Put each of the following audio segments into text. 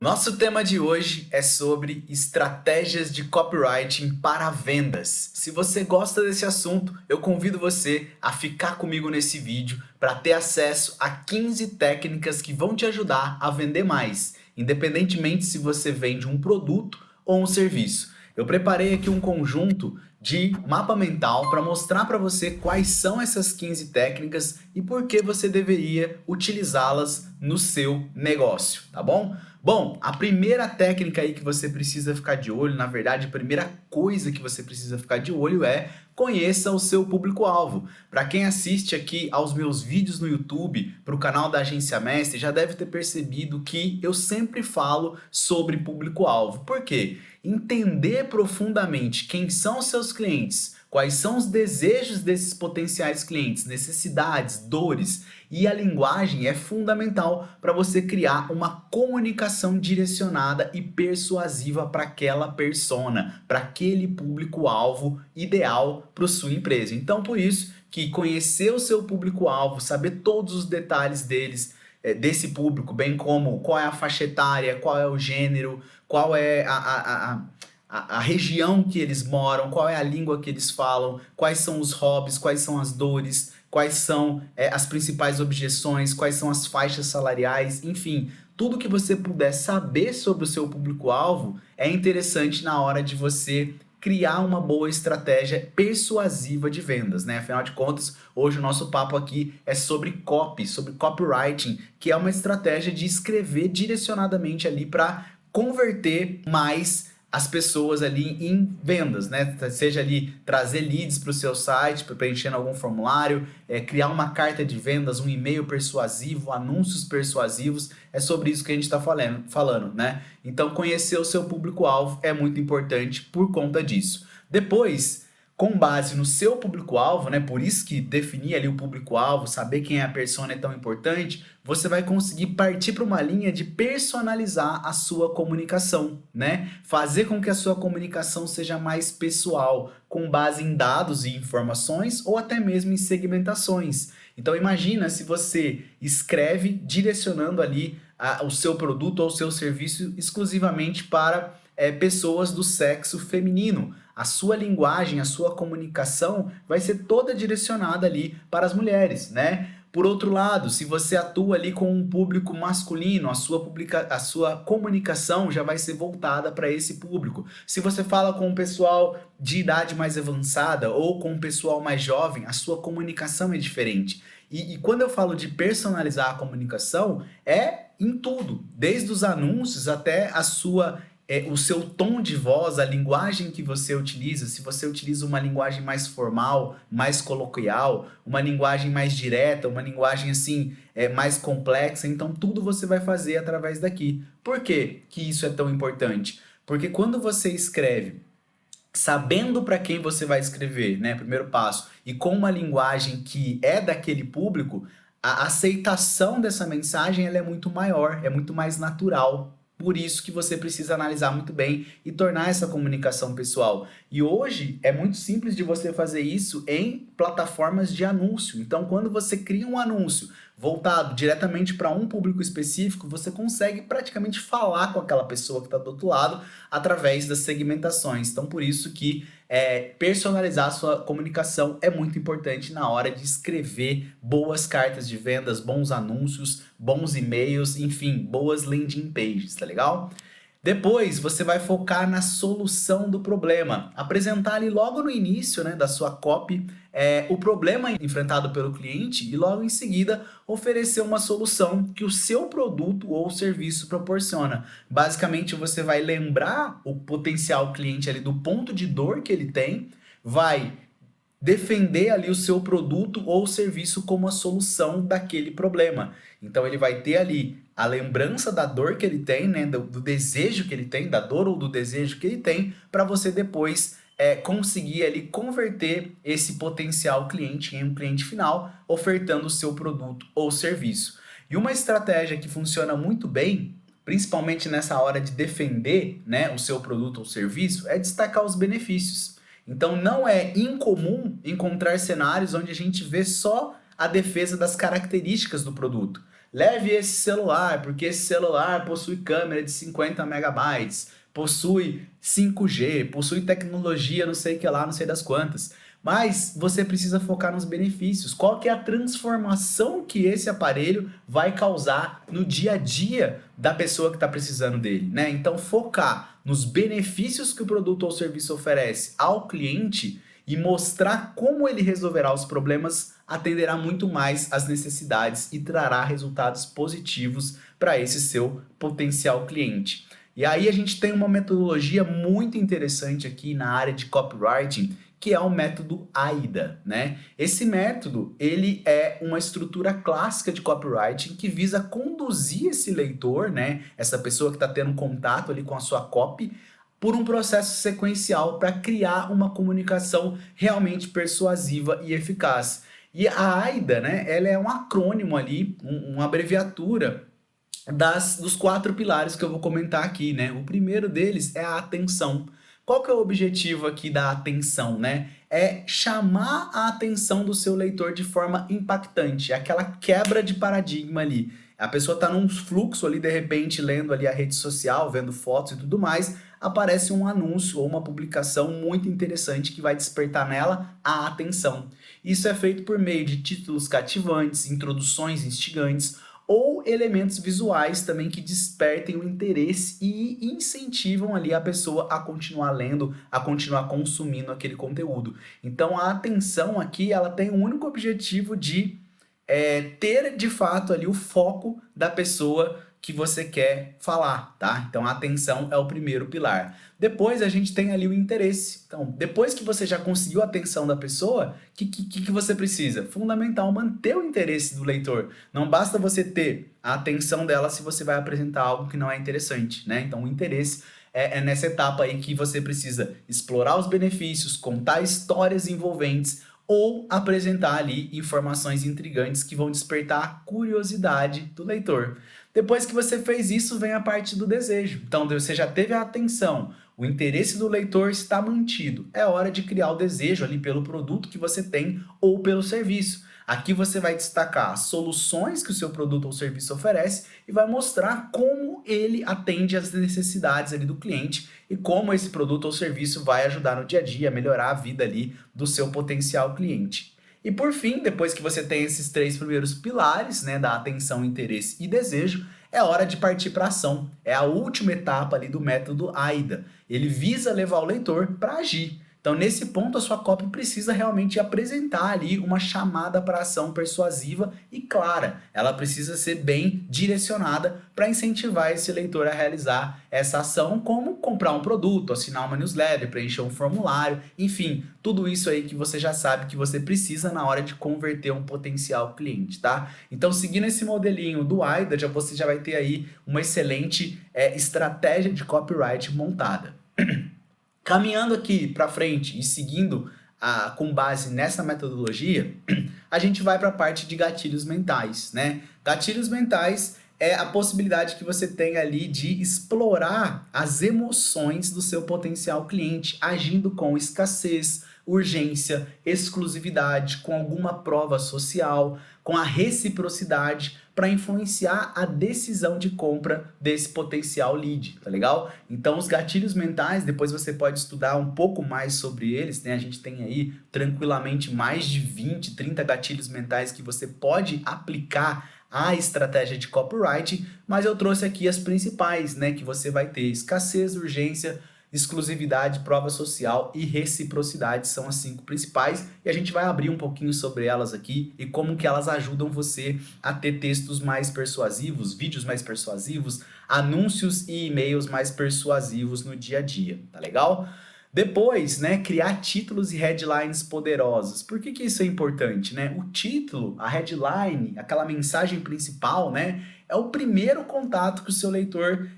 Nosso tema de hoje é sobre estratégias de copywriting para vendas. Se você gosta desse assunto, eu convido você a ficar comigo nesse vídeo para ter acesso a 15 técnicas que vão te ajudar a vender mais, independentemente se você vende um produto ou um serviço. Eu preparei aqui um conjunto de mapa mental para mostrar para você quais são essas 15 técnicas e por que você deveria utilizá-las no seu negócio, tá bom? Bom, a primeira técnica aí que você precisa ficar de olho, na verdade, a primeira coisa que você precisa ficar de olho é conheça o seu público-alvo. Para quem assiste aqui aos meus vídeos no YouTube, para o canal da Agência Mestre, já deve ter percebido que eu sempre falo sobre público-alvo. Por quê? Entender profundamente quem são os seus clientes, quais são os desejos desses potenciais clientes, necessidades, dores e a linguagem é fundamental para você criar uma comunicação direcionada e persuasiva para aquela persona, para aquele público-alvo ideal para sua empresa. Então, por isso que conhecer o seu público-alvo, saber todos os detalhes desse público, bem como qual é a faixa etária, qual é o gênero, qual é a região que eles moram, qual é a língua que eles falam, quais são os hobbies, quais são as dores, quais são as principais objeções, quais são as faixas salariais, enfim, tudo que você puder saber sobre o seu público-alvo é interessante na hora de você criar uma boa estratégia persuasiva de vendas, né? Afinal de contas, hoje o nosso papo aqui é sobre copy, sobre copywriting, que é uma estratégia de escrever direcionadamente ali para converter mais as pessoas ali em vendas, né? Seja ali trazer leads para o seu site, preenchendo algum formulário, criar uma carta de vendas, um e-mail persuasivo, anúncios persuasivos, é sobre isso que a gente está falando, né? Então conhecer o seu público-alvo é muito importante por conta disso. Depois, com base no seu público-alvo, né? Por isso que definir ali o público-alvo, saber quem é a persona é tão importante, você vai conseguir partir para uma linha de personalizar a sua comunicação, né? Fazer com que a sua comunicação seja mais pessoal, com base em dados e informações ou até mesmo em segmentações. Então imagina se você escreve direcionando ali o seu produto ou o seu serviço exclusivamente para pessoas do sexo feminino. A sua linguagem, a sua comunicação vai ser toda direcionada ali para as mulheres, né? Por outro lado, se você atua ali com um público masculino, a sua comunicação já vai ser voltada para esse público. Se você fala com um pessoal de idade mais avançada ou com um pessoal mais jovem, a sua comunicação é diferente. E quando eu falo de personalizar a comunicação, é em tudo, desde os anúncios até o seu tom de voz, a linguagem que você utiliza, se você utiliza uma linguagem mais formal, mais coloquial, uma linguagem mais direta, uma linguagem assim, mais complexa, então tudo você vai fazer através daqui. Por que que isso é tão importante? Porque quando você escreve sabendo para quem você vai escrever, né, primeiro passo, e com uma linguagem que é daquele público, a aceitação dessa mensagem ela é muito maior, é muito mais natural. Por isso que você precisa analisar muito bem e tornar essa comunicação pessoal. E hoje é muito simples de você fazer isso em plataformas de anúncio. Então, quando você cria um anúncio voltado diretamente para um público específico, você consegue praticamente falar com aquela pessoa que está do outro lado através das segmentações. Então, por isso que personalizar a sua comunicação é muito importante na hora de escrever boas cartas de vendas, bons anúncios, bons e-mails, enfim, boas landing pages, tá legal? Depois você vai focar na solução do problema, apresentar ali logo no início, né, da sua copy o problema enfrentado pelo cliente e logo em seguida oferecer uma solução que o seu produto ou serviço proporciona. Basicamente você vai lembrar o potencial cliente ali do ponto de dor que ele tem, vai defender ali o seu produto ou serviço como a solução daquele problema. Então ele vai ter ali a lembrança da dor que ele tem, né, do desejo que ele tem, da dor ou do desejo que ele tem, para você depois conseguir ali converter esse potencial cliente em um cliente final, ofertando o seu produto ou serviço. E uma estratégia que funciona muito bem, principalmente nessa hora de defender, né, o seu produto ou serviço, é destacar os benefícios. Então não é incomum encontrar cenários onde a gente vê só a defesa das características do produto. leve esse celular, porque esse celular possui câmera de 50 megabytes, possui 5G, possui tecnologia não sei o que lá, não sei das quantas. Mas você precisa focar nos benefícios. Qual que é a transformação que esse aparelho vai causar no dia a dia da pessoa que está precisando dele, né? Então focar nos benefícios que o produto ou serviço oferece ao cliente e mostrar como ele resolverá os problemas atenderá muito mais às necessidades e trará resultados positivos para esse seu potencial cliente. E aí a gente tem uma metodologia muito interessante aqui na área de copywriting, que é o método AIDA, né? Esse método, ele é uma estrutura clássica de copywriting que visa conduzir esse leitor, né? Essa pessoa que está tendo contato ali com a sua copy, por um processo sequencial para criar uma comunicação realmente persuasiva e eficaz. E a AIDA, né, ela é um acrônimo ali, uma abreviatura dos 4 pilares que eu vou comentar aqui, né? O primeiro deles é a atenção. Qual que é o objetivo aqui da atenção, né? É chamar a atenção do seu leitor de forma impactante, é aquela quebra de paradigma ali. A pessoa está num fluxo ali, de repente, lendo ali a rede social, vendo fotos e tudo mais, aparece um anúncio ou uma publicação muito interessante que vai despertar nela a atenção. Isso é feito por meio de títulos cativantes, introduções instigantes, ou elementos visuais também que despertem o interesse e incentivam ali a pessoa a continuar lendo, a continuar consumindo aquele conteúdo. Então a atenção aqui, ela tem o único objetivo de ter de fato ali o foco da pessoa que você quer falar, tá? Então a atenção é o primeiro pilar. Depois a gente tem ali o interesse. Então, depois que você já conseguiu a atenção da pessoa, o que você precisa? Fundamental, manter o interesse do leitor. Não basta você ter a atenção dela se você vai apresentar algo que não é interessante, né? Então o interesse é nessa etapa aí que você precisa explorar os benefícios, contar histórias envolventes, ou apresentar ali informações intrigantes que vão despertar a curiosidade do leitor. Depois que você fez isso, vem a parte do desejo. Então, você já teve a atenção, o interesse do leitor está mantido. É hora de criar o desejo ali pelo produto que você tem ou pelo serviço. Aqui você vai destacar as soluções que o seu produto ou serviço oferece e vai mostrar como ele atende às necessidades ali do cliente e como esse produto ou serviço vai ajudar no dia a dia, a melhorar a vida ali do seu potencial cliente. E por fim, depois que você tem esses 3 primeiros pilares, né, da atenção, interesse e desejo, é hora de partir para ação. É a última etapa ali do método AIDA. Ele visa levar o leitor para agir. Então, nesse ponto, a sua copy precisa realmente apresentar ali uma chamada para ação persuasiva e clara. Ela precisa ser bem direcionada para incentivar esse leitor a realizar essa ação, como comprar um produto, assinar uma newsletter, preencher um formulário, enfim, tudo isso aí que você já sabe que você precisa na hora de converter um potencial cliente, tá? Então, seguindo esse modelinho do AIDA, você já vai ter aí uma excelente estratégia de copyright montada. Caminhando aqui para frente e seguindo com base nessa metodologia, a gente vai para a parte de gatilhos mentais, né? Gatilhos mentais é a possibilidade que você tem ali de explorar as emoções do seu potencial cliente, agindo com escassez, urgência, exclusividade, com alguma prova social, com a reciprocidade, para influenciar a decisão de compra desse potencial lead, tá legal? Então os gatilhos mentais, depois você pode estudar um pouco mais sobre eles, né? A gente tem aí tranquilamente mais de 20, 30 gatilhos mentais que você pode aplicar à estratégia de copyright, mas eu trouxe aqui as principais, né? Que você vai ter escassez, urgência, exclusividade, prova social e reciprocidade são as 5 principais e a gente vai abrir um pouquinho sobre elas aqui e como que elas ajudam você a ter textos mais persuasivos, vídeos mais persuasivos, anúncios e e-mails mais persuasivos no dia a dia, tá legal? Depois, né, criar títulos e headlines poderosos. Por que isso é importante, né? O título, a headline, aquela mensagem principal, né, é o primeiro contato que o seu leitor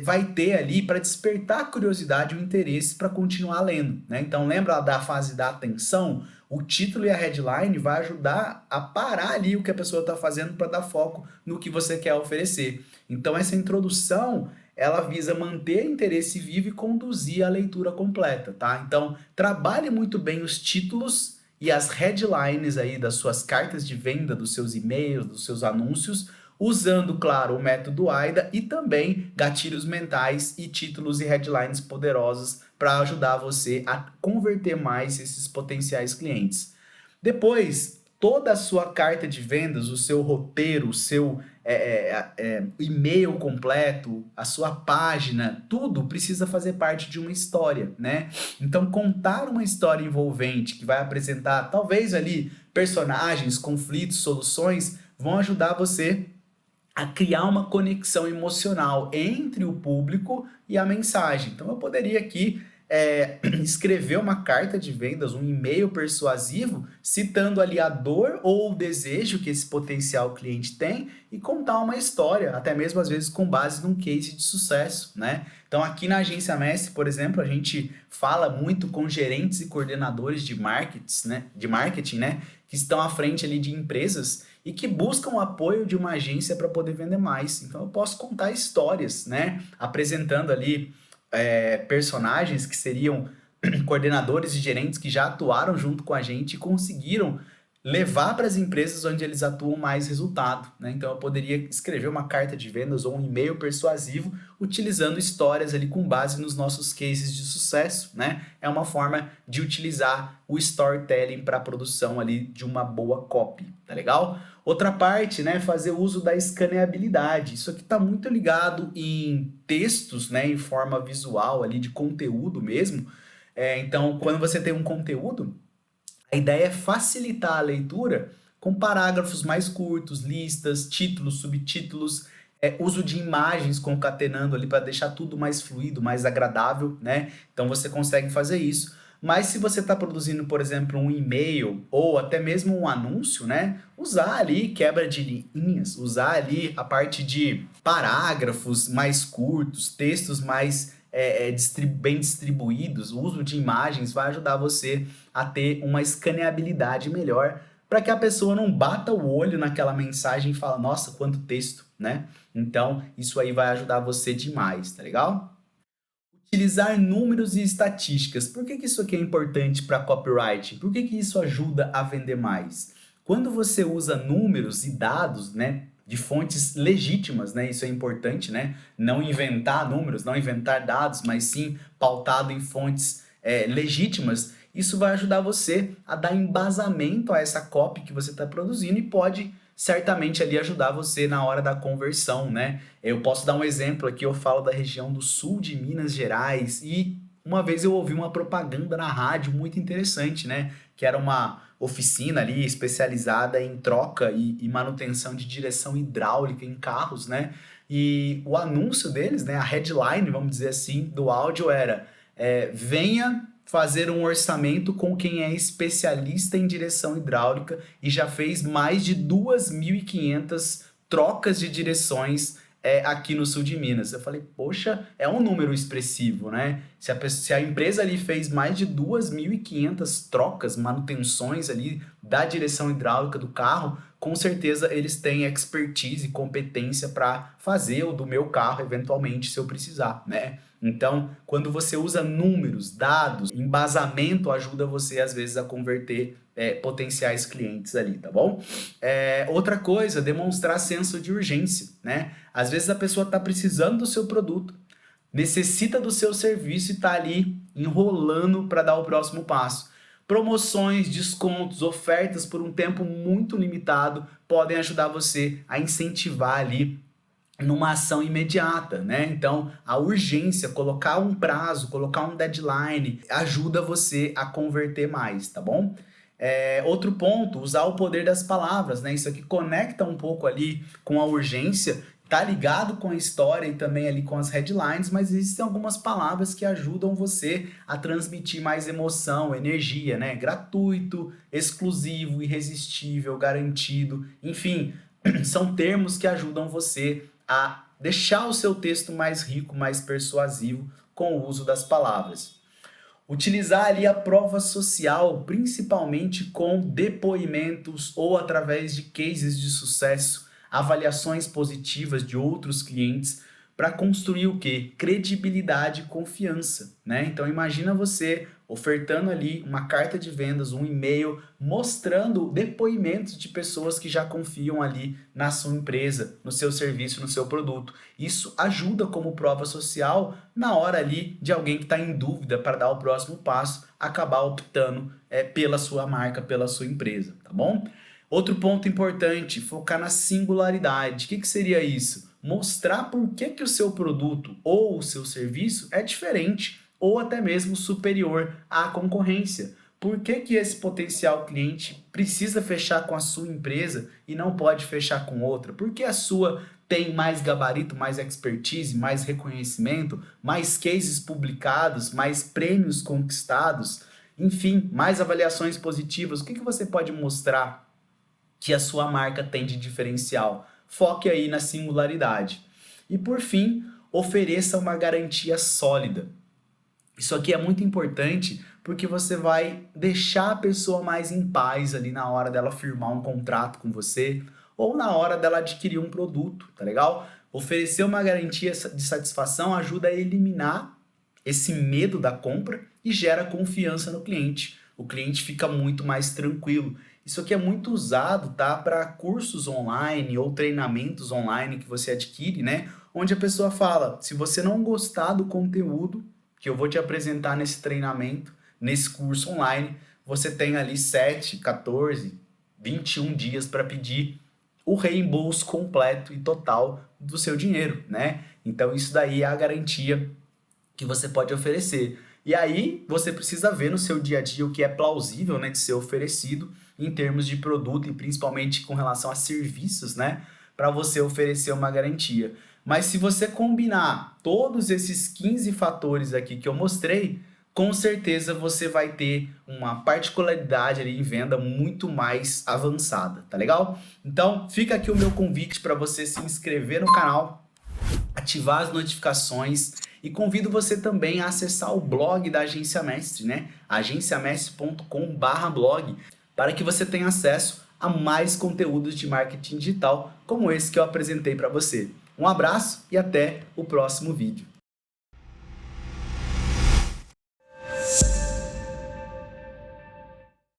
vai ter ali para despertar a curiosidade e o interesse para continuar lendo, né? Então lembra da fase da atenção? O título e a headline vai ajudar a parar ali o que a pessoa está fazendo para dar foco no que você quer oferecer. Então essa introdução ela visa manter interesse vivo e conduzir a leitura completa, tá? Então trabalhe muito bem os títulos e as headlines aí das suas cartas de venda, dos seus e-mails, dos seus anúncios, usando, claro, o método AIDA e também gatilhos mentais e títulos e headlines poderosos para ajudar você a converter mais esses potenciais clientes. Depois, toda a sua carta de vendas, o seu roteiro, o seu e-mail completo, a sua página, tudo precisa fazer parte de uma história, né? Então, contar uma história envolvente que vai apresentar, talvez ali, personagens, conflitos, soluções, vão ajudar você a criar uma conexão emocional entre o público e a mensagem. Então, eu poderia aqui escrever uma carta de vendas, um e-mail persuasivo, citando ali a dor ou o desejo que esse potencial cliente tem e contar uma história, até mesmo às vezes com base num case de sucesso, né? Então, aqui na Agência Mestre, por exemplo, a gente fala muito com gerentes e coordenadores de marketing, né? Que estão à frente ali de empresas e que buscam o apoio de uma agência para poder vender mais. Então eu posso contar histórias, né? Apresentando ali personagens que seriam coordenadores e gerentes que já atuaram junto com a gente e conseguiram levar para as empresas onde eles atuam mais resultado, né? Então eu poderia escrever uma carta de vendas ou um e-mail persuasivo utilizando histórias ali com base nos nossos cases de sucesso, né? É uma forma de utilizar o storytelling para a produção ali de uma boa copy, tá legal? Outra parte, né, fazer uso da escaneabilidade. Isso aqui está muito ligado em textos, né, em forma visual ali de conteúdo mesmo. Então, quando você tem um conteúdo, a ideia é facilitar a leitura com parágrafos mais curtos, listas, títulos, subtítulos, uso de imagens concatenando ali para deixar tudo mais fluido, mais agradável, né? Então você consegue fazer isso. Mas se você está produzindo, por exemplo, um e-mail ou até mesmo um anúncio, né? Usar ali quebra de linhas, usar ali a parte de parágrafos mais curtos, textos mais bem distribuídos, o uso de imagens vai ajudar você a ter uma escaneabilidade melhor para que a pessoa não bata o olho naquela mensagem e fala, nossa, quanto texto, né? Então, isso aí vai ajudar você demais, tá legal? Utilizar números e estatísticas. Por que isso aqui é importante para copyright? Por que isso ajuda a vender mais? Quando você usa números e dados, né, de fontes legítimas, né, isso é importante, né, não inventar números, não inventar dados, mas sim pautado em fontes legítimas, isso vai ajudar você a dar embasamento a essa copy que você está produzindo e pode certamente ali ajudar você na hora da conversão, né? Eu posso dar um exemplo aqui, eu falo da região do sul de Minas Gerais e uma vez eu ouvi uma propaganda na rádio muito interessante, né? Que era uma oficina ali especializada em troca e manutenção de direção hidráulica em carros, né? E o anúncio deles, né? A headline, vamos dizer assim, do áudio era venha fazer um orçamento com quem é especialista em direção hidráulica e já fez mais de 2.500 trocas de direções aqui no sul de Minas. Eu falei, poxa, é um número expressivo, né? Se a empresa ali fez mais de 2.500 trocas, manutenções ali da direção hidráulica do carro, com certeza eles têm expertise e competência para fazer o do meu carro eventualmente, se eu precisar, né? Então, quando você usa números, dados, embasamento ajuda você às vezes a converter potenciais clientes ali, tá bom? Outra coisa, demonstrar senso de urgência, né? Às vezes a pessoa está precisando do seu produto, necessita do seu serviço e está ali enrolando para dar o próximo passo. Promoções, descontos, ofertas por um tempo muito limitado podem ajudar você a incentivar ali numa ação imediata, né? Então, a urgência, colocar um prazo, colocar um deadline, ajuda você a converter mais, tá bom? Outro ponto, usar o poder das palavras, né? Isso aqui conecta um pouco ali com a urgência, tá ligado com a história e também ali com as headlines, mas existem algumas palavras que ajudam você a transmitir mais emoção, energia, né? Gratuito, exclusivo, irresistível, garantido, enfim, são termos que ajudam você a deixar o seu texto mais rico, mais persuasivo com o uso das palavras. Utilizar ali a prova social, principalmente com depoimentos ou através de cases de sucesso, avaliações positivas de outros clientes, para construir o quê? Credibilidade e confiança, né? Então imagina você ofertando ali uma carta de vendas, um e-mail, mostrando depoimentos de pessoas que já confiam ali na sua empresa, no seu serviço, no seu produto. Isso ajuda como prova social na hora ali de alguém que está em dúvida para dar o próximo passo, acabar optando pela sua marca, pela sua empresa, tá bom? Outro ponto importante, focar na singularidade. O que seria isso? Mostrar por que o seu produto ou o seu serviço é diferente ou até mesmo superior à concorrência. Por que esse potencial cliente precisa fechar com a sua empresa e não pode fechar com outra? Por que a sua tem mais gabarito, mais expertise, mais reconhecimento, mais cases publicados, mais prêmios conquistados, enfim, mais avaliações positivas? O que você pode mostrar que a sua marca tem de diferencial? Foque aí na singularidade. E por fim, ofereça uma garantia sólida. Isso aqui é muito importante porque você vai deixar a pessoa mais em paz ali na hora dela firmar um contrato com você ou na hora dela adquirir um produto, tá legal? Oferecer uma garantia de satisfação ajuda a eliminar esse medo da compra e gera confiança no cliente. O cliente fica muito mais tranquilo. Isso aqui é muito usado, tá, para cursos online ou treinamentos online que você adquire, né? Onde a pessoa fala, se você não gostar do conteúdo que eu vou te apresentar nesse treinamento, nesse curso online, você tem ali 7, 14, 21 dias para pedir o reembolso completo e total do seu dinheiro, né? Então isso daí é a garantia que você pode oferecer. E aí você precisa ver no seu dia a dia o que é plausível, né, de ser oferecido em termos de produto e principalmente com relação a serviços, né, para você oferecer uma garantia. Mas se você combinar todos esses 15 fatores aqui que eu mostrei, com certeza você vai ter uma particularidade ali em venda muito mais avançada, tá legal? Então fica aqui o meu convite para você se inscrever no canal, ativar as notificações e convido você também a acessar o blog da Agência Mestre, né? agenciamestre.com/blog, para que você tenha acesso a mais conteúdos de marketing digital como esse que eu apresentei para você. Um abraço e até o próximo vídeo.